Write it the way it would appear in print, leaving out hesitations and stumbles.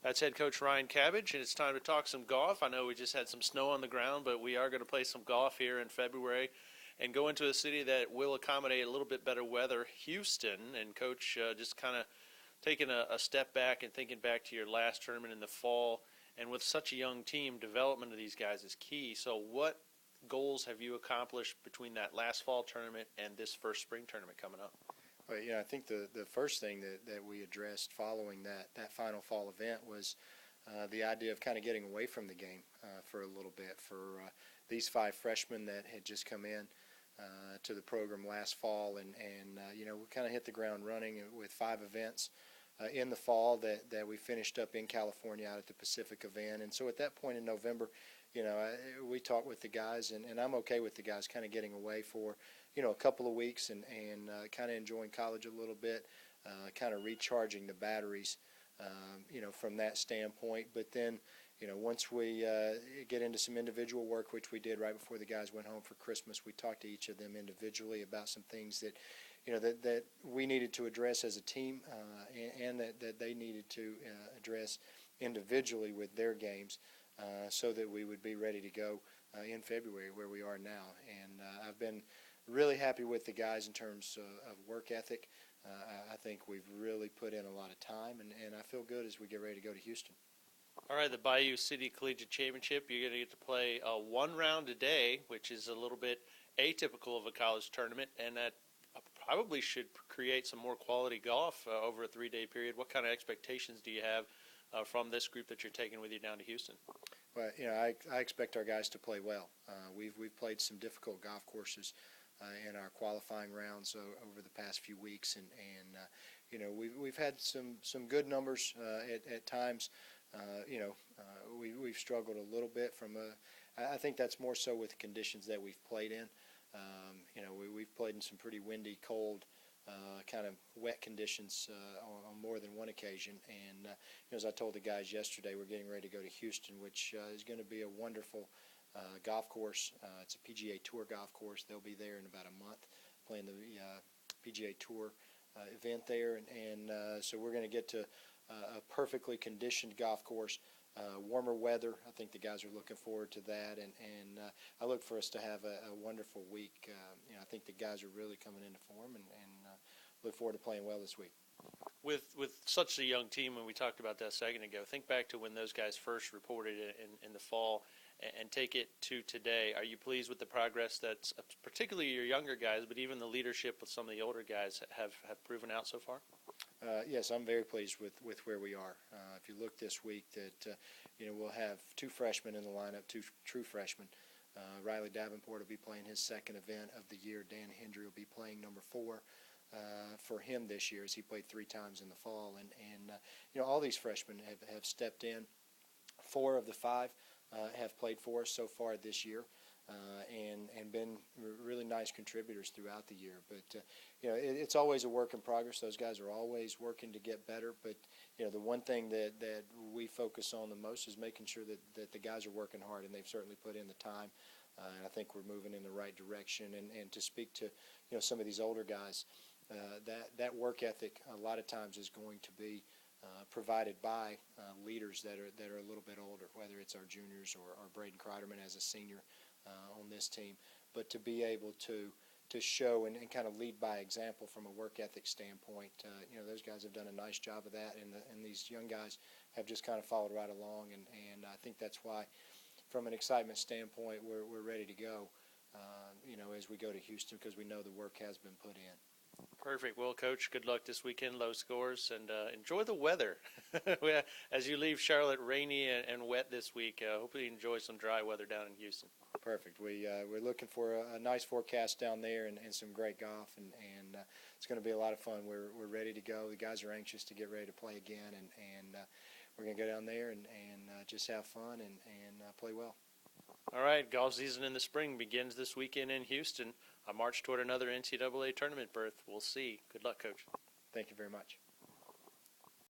That's head coach Ryan Cabbage, and it's time to talk some golf. I know we just had some snow on the ground, but we are going to play some golf here in February and go into a city that will accommodate a little bit better weather, Houston. And Coach, just kind of taking a step back and thinking back to your last tournament in the fall, and with such a young team, development of these guys is key. So what goals have you accomplished between that last fall tournament and this first spring tournament coming up? Well, I think the first thing that we addressed following that final fall event was the idea of kind of getting away from the game for a little bit. For these 5 freshmen that had just come in to the program last fall, and we kind of hit the ground running with 5 events in the fall that we finished up in California out at the Pacific event. And so at that point in November, we talked with the guys, and I'm okay with the guys kind of getting away for a couple of weeks and kind of enjoying college a little bit, kind of recharging the batteries, from that standpoint. But then, once we get into some individual work, which we did right before the guys went home for Christmas, we talked to each of them individually about some things that, that we needed to address as a team, and that they needed to address individually with their games, so that we would be ready to go in February where we are now. And I've been really happy with the guys in terms of work ethic. I think we've really put in a lot of time, and I feel good as we get ready to go to Houston. All right, the Bayou City Collegiate Championship, you're going to get to play 1 round a day, which is a little bit atypical of a college tournament, and that probably should create some more quality golf over a 3-day period. What kind of expectations do you have from this group that you're taking with you down to Houston? Well, I expect our guys to play well. We've played some difficult golf courses in our qualifying rounds over the past few weeks, and we've had some good numbers at times. We've struggled a little bit I think that's more so with the conditions that we've played in. We've played in some pretty windy, cold, kind of wet conditions on more than one occasion. And as I told the guys yesterday, we're getting ready to go to Houston, which is going to be a wonderful golf course. It's a PGA Tour golf course. They'll be there in about a month playing the PGA Tour event there. And so we're going to get to a perfectly conditioned golf course, warmer weather. I think the guys are looking forward to that. And I look for us to have a wonderful week. I think the guys are really coming into form, and look forward to playing well this week. With such a young team, and we talked about that a second ago, think back to when those guys first reported in the fall and take it to today. Are you pleased with the progress that's particularly your younger guys, but even the leadership with some of the older guys have proven out so far? Yes, I'm very pleased with where we are. If you look this week, that we'll have 2 freshmen in the lineup, 2 true freshmen. Riley Davenport will be playing his second event of the year. Dan Hendry will be playing number 4 for him this year, as he played 3 times in the fall. And all these freshmen have stepped in. 4 of the 5 have played for us so far this year, and been really nice contributors throughout the year. But it's always a work in progress. Those guys are always working to get better. But the one thing that we focus on the most is making sure that the guys are working hard, and they've certainly put in the time. And I think we're moving in the right direction. And to speak to some of these older guys, that work ethic a lot of times is going to be provided by leaders that are a little bit older, whether it's our juniors or Braden Kreiderman as a senior on this team. But to be able to show and kind of lead by example from a work ethic standpoint, those guys have done a nice job of that, and these young guys have just kind of followed right along, and I think that's why, from an excitement standpoint, we're ready to go, as we go to Houston, because we know the work has been put in. Perfect. Well, Coach, good luck this weekend, low scores, and enjoy the weather. As you leave Charlotte rainy and wet this week, hopefully you enjoy some dry weather down in Houston. Perfect. We're looking for a nice forecast down there and some great golf, and it's going to be a lot of fun. We're ready to go. The guys are anxious to get ready to play again, and we're going to go down there and just have fun and play well. All right, golf season in the spring begins this weekend in Houston. A march toward another NCAA tournament berth. We'll see. Good luck, Coach. Thank you very much.